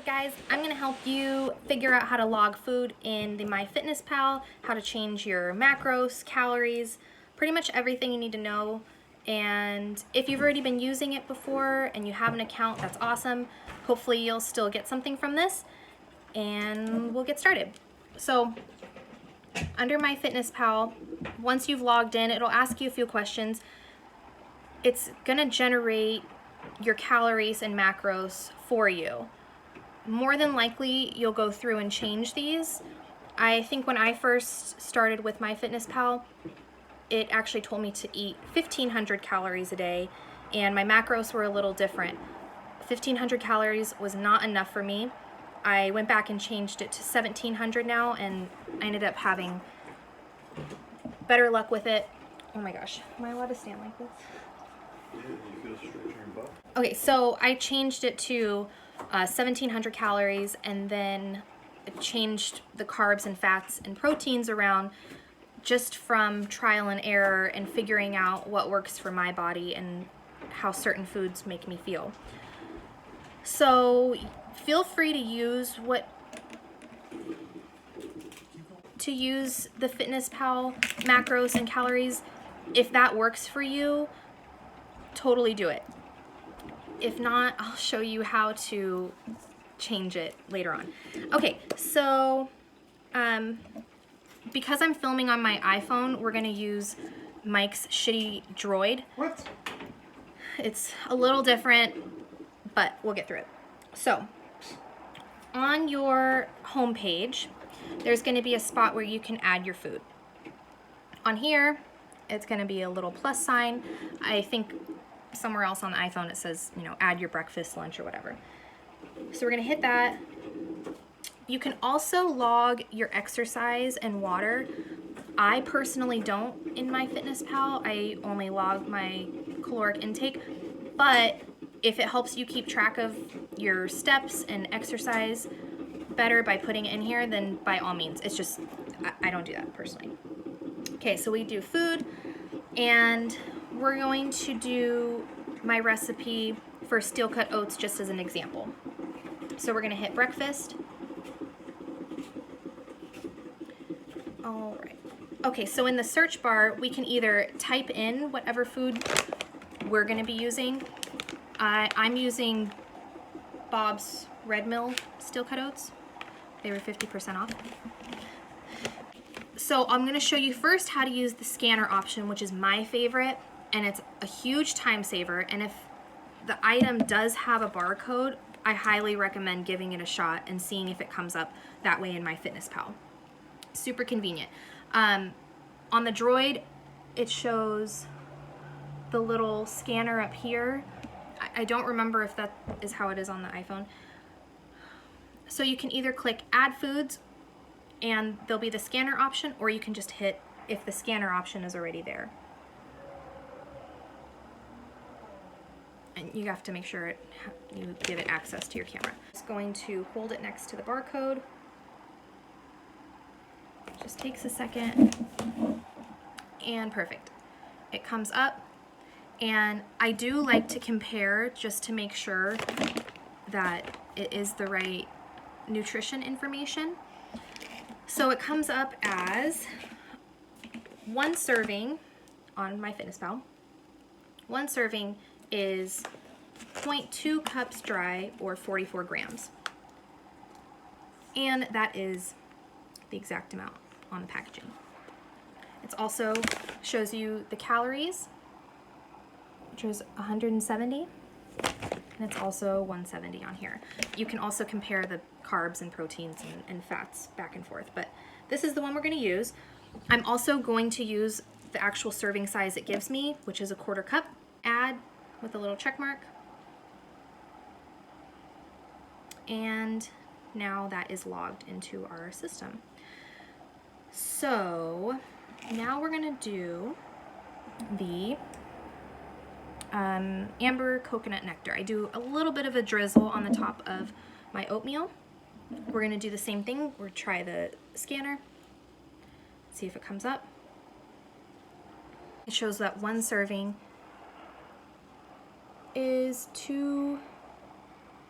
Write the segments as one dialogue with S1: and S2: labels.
S1: guys, I'm going to help you figure out how to log food in the MyFitnessPal, how to change your macros, calories, pretty much everything you need to know. And if you've already been using it before and you have an account, that's awesome. Hopefully you'll still get something from this, and we'll get started. So under MyFitnessPal, once you've logged in, it'll ask you a few questions. It's going to generate your calories and macros for you. More than likely, you'll go through and change these. I think when I first started with MyFitnessPal, it actually told me to eat 1,500 calories a day, and my macros were a little different. 1,500 calories was not enough for me. I went back and changed it to 1,700 now, and I ended up having better luck with it. Oh my gosh, am I allowed to stand like this?
S2: Yeah, you feel stretching your butt.
S1: Okay, so I changed it to 1,700 calories, and then changed the carbs and fats and proteins around just from trial and error and figuring out what works for my body and how certain foods make me feel. So feel free to use the FitnessPal macros and calories. If that works for you, totally do it. If not, I'll show you how to change it later on. Okay, so because I'm filming on my iPhone, we're gonna use Mike's shitty Droid.
S2: What?
S1: It's a little different, but we'll get through it. So, on your home page, there's gonna be a spot where you can add your food. On here, it's gonna be a little plus sign. I think somewhere else on the iPhone it says, add your breakfast, lunch, or whatever. So we're gonna hit that. You can also log your exercise and water. I personally don't in MyFitnessPal. I only log my caloric intake, but if it helps you keep track of your steps and exercise better by putting it in here, then by all means. It's just, I don't do that personally. Okay, so we do food, and we're going to do my recipe for steel cut oats just as an example. So we're gonna hit breakfast. All right. Okay, so in the search bar, we can either type in whatever food we're gonna be using. I'm using Bob's Red Mill steel cut oats. They were 50% off. So I'm gonna show you first how to use the scanner option, which is my favorite, and it's a huge time saver. And if the item does have a barcode, I highly recommend giving it a shot and seeing if it comes up that way in MyFitnessPal. Super convenient. On the Droid, it shows the little scanner up here. I don't remember if that is how it is on the iPhone. So you can either click add foods and there'll be the scanner option, or you can just hit if the scanner option is already there. And you have to make sure you give it access to your camera. Just going to hold it next to the barcode. Just takes a second, and perfect. It comes up, and I do like to compare just to make sure that it is the right nutrition information. So it comes up as one serving on MyFitnessPal. One serving is 0.2 cups dry, or 44 grams. And that is the exact amount on the packaging. It also shows you the calories, which is 170, and it's also 170 on here. You can also compare the carbs and proteins and fats back and forth, but this is the one we're gonna use. I'm also going to use the actual serving size it gives me, which is a 1/4 cup. Add with a little check mark. And now that is logged into our system. So now we're gonna do the amber coconut nectar. I do a little bit of a drizzle on the top of my oatmeal. We're gonna do the same thing. We'll try the scanner, see if it comes up. It shows that one serving is 2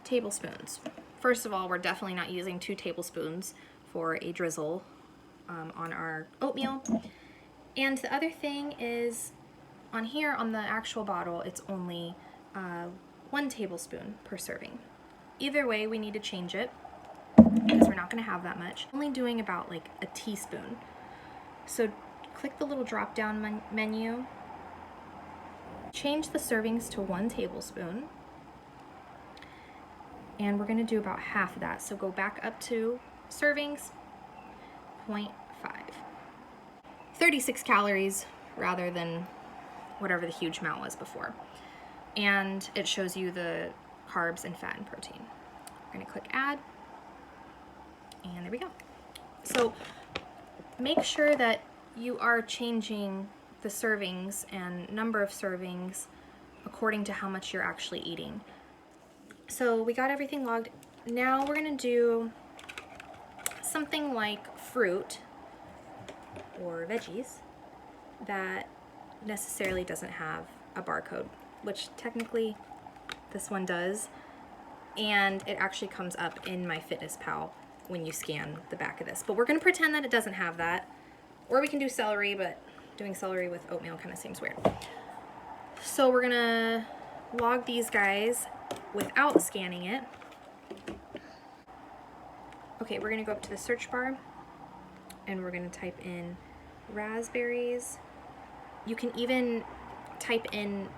S1: tablespoons, First of all, we're definitely not using 2 tablespoons for a drizzle on our oatmeal. And the other thing is, on here on the actual bottle, it's only 1 tablespoon per serving. Either way, we need to change it because we're not going to have that much. Only doing about like a teaspoon. So click the little drop down menu, change the servings to 1 tablespoon, and we're going to do about half of that. So go back up to servings, 0.5. 36 calories rather than whatever the huge amount was before. And it shows you the carbs and fat and protein. We're going to click add, and there we go. So make sure that you are changing the servings and number of servings according to how much you're actually eating. So we got everything logged. Now we're going to do something like fruit or veggies that necessarily doesn't have a barcode, which technically this one does, and it actually comes up in MyFitnessPal when you scan the back of this. But we're going to pretend that it doesn't have that. Or we can do celery, but doing celery with oatmeal kind of seems weird. So we're going to log these guys without scanning it. Okay, we're going to go up to the search bar and we're going to type in raspberries. You can even type in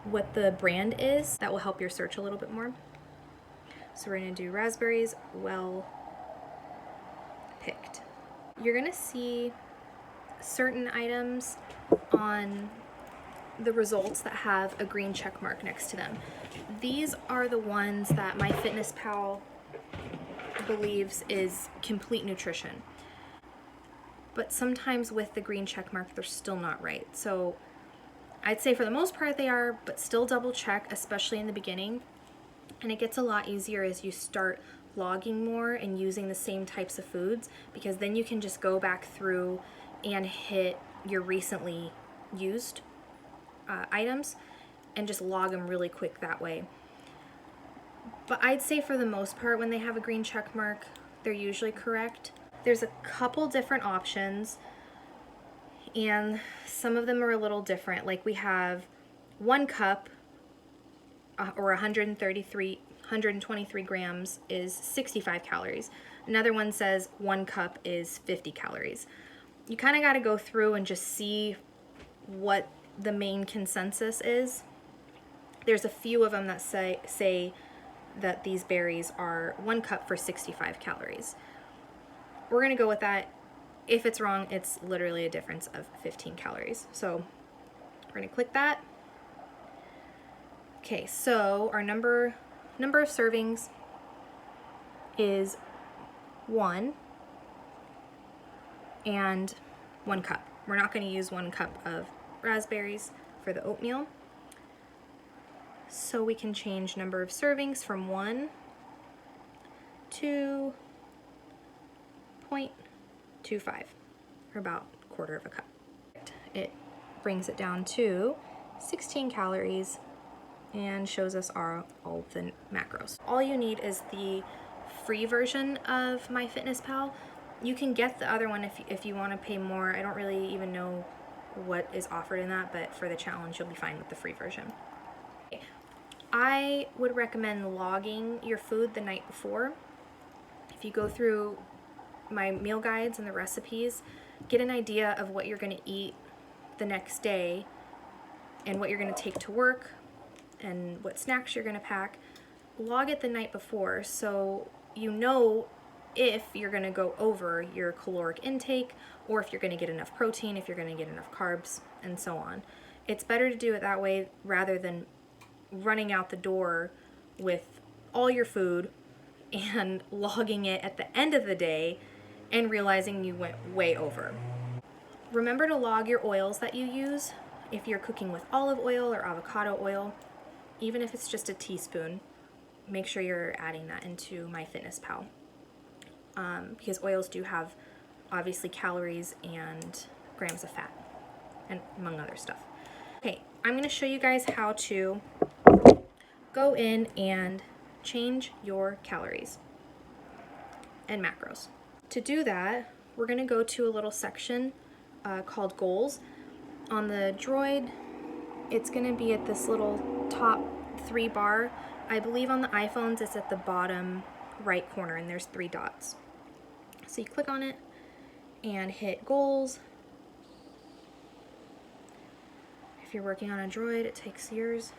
S1: what the brand is. That will help your search a little bit more. So we're going to do raspberries well picked. You're going to see certain items on the results that have a green check mark next to them. These are the ones that MyFitnessPal believes is complete nutrition. But sometimes with the green check mark, they're still not right. So I'd say for the most part they are, but still double check, especially in the beginning. And it gets a lot easier as you start logging more and using the same types of foods, because then you can just go back through and hit your recently used items and just log them really quick that way. But I'd say for the most part, when they have a green check mark, they're usually correct. There's a couple different options, and some of them are a little different. Like we have 1 cup or 123 grams is 65 calories. Another one says 1 cup is 50 calories. You kind of got to go through and just see what the main consensus is. There's a few of them that say that these berries are 1 cup for 65 calories. We're going to go with that. If it's wrong, it's literally a difference of 15 calories. So we're going to click that. Okay, so our number of servings is 1 and 1 cup. We're not going to use 1 cup of raspberries for the oatmeal. So we can change number of servings from 1 to 0.25, or about 1/4 of a cup. It brings it down to 16 calories and shows us all of the macros. All you need is the free version of MyFitnessPal. You can get the other one if you want to pay more. I don't really even know what is offered in that, but for the challenge you'll be fine with the free version. I would recommend logging your food the night before. If you go through my meal guides and the recipes, get an idea of what you're going to eat the next day and what you're going to take to work and what snacks you're going to pack. Log it the night before so you know if you're going to go over your caloric intake, or if you're going to get enough protein, if you're going to get enough carbs, and so on. It's better to do it that way rather than running out the door with all your food and logging it at the end of the day and realizing you went way over. Remember to log your oils that you use. If you're cooking with olive oil or avocado oil, even if it's just a teaspoon, make sure you're adding that into MyFitnessPal. Because oils do have obviously calories and grams of fat, and among other stuff. Okay, I'm going to show you guys how to go in and change your calories and macros. To do that, we're gonna go to a little section called goals. On the Droid, it's gonna be at this little top 3 bar. I believe on the iPhones it's at the bottom right corner and there's 3 dots. So you click on it and hit goals. If you're working on a Droid, it takes years.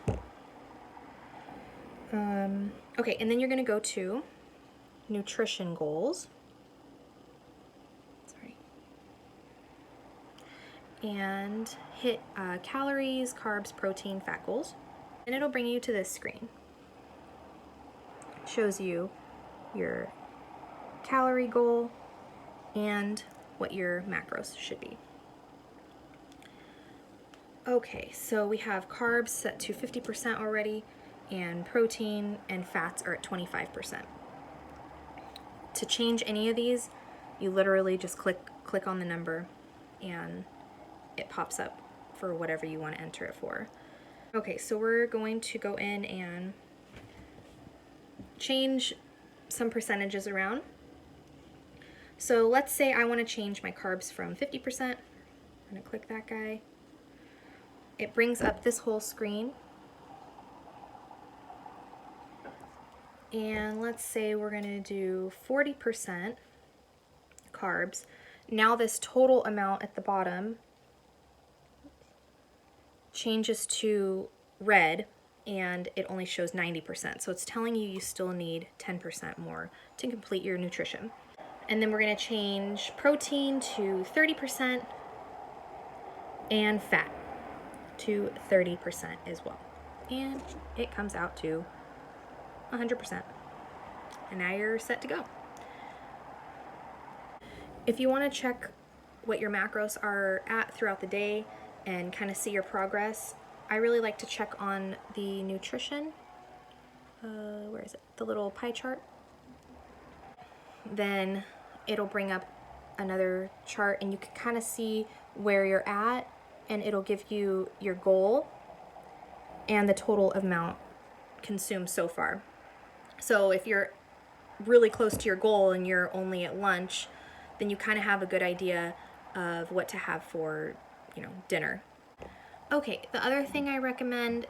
S1: Okay, and then you're gonna go to nutrition goals. Sorry. And hit calories, carbs, protein, fat goals. And it'll bring you to this screen. It shows you your calorie goal and what your macros should be. Okay, so we have carbs set to 50% already, and protein and fats are at 25%. To change any of these, you literally just click on the number and it pops up for whatever you want to enter it for. Okay, so we're going to go in and change some percentages around. So let's say I want to change my carbs from 50%. I'm going to click that guy. It brings up this whole screen. And let's say we're going to do 40% carbs. Now this total amount at the bottom changes to red and it only shows 90%. So it's telling you still need 10% more to complete your nutrition. And then we're going to change protein to 30% and fat to 30% as well. And it comes out to 100%. And now you're set to go. If you want to check what your macros are at throughout the day and kind of see your progress, I really like to check on the nutrition. Where is it? The little pie chart. Then it'll bring up another chart and you can kind of see where you're at, and it'll give you your goal and the total amount consumed so far. So if you're really close to your goal and you're only at lunch, then you kind of have a good idea of what to have for, dinner. Okay, the other thing I recommend,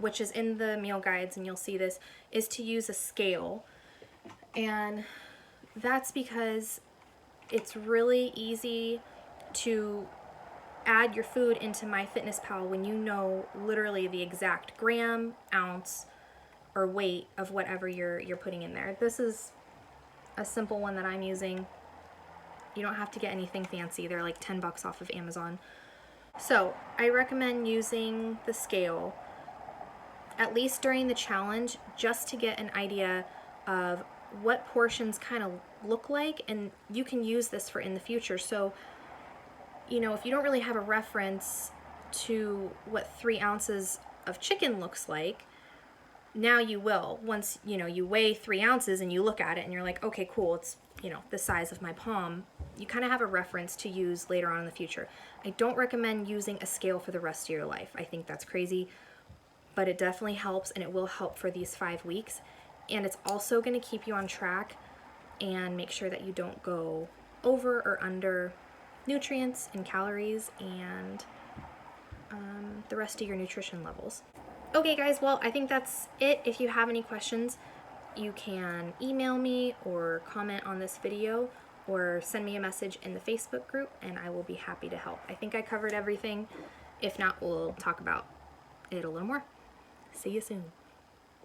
S1: which is in the meal guides, and you'll see this, is to use a scale. And that's because it's really easy to add your food into MyFitnessPal when you know literally the exact gram, ounce, or weight of whatever you're putting in there. This is a simple one that I'm using. You don't have to get anything fancy. They're like 10 bucks off of Amazon. So I recommend using the scale, at least during the challenge, just to get an idea of what portions kind of look like, and you can use this for in the future. So, if you don't really have a reference to what 3 ounces of chicken looks like, now you will. Once, you weigh 3 ounces and you look at it and you're like, okay, cool, it's, the size of my palm. You kind of have a reference to use later on in the future. I don't recommend using a scale for the rest of your life. I think that's crazy, but it definitely helps, and it will help for these 5 weeks. And it's also going to keep you on track and make sure that you don't go over or under nutrients and calories and the rest of your nutrition levels. Okay guys, well, I think that's it. If you have any questions, you can email me or comment on this video or send me a message in the Facebook group and I will be happy to help. I think I covered everything. If not, we'll talk about it a little more. See you soon.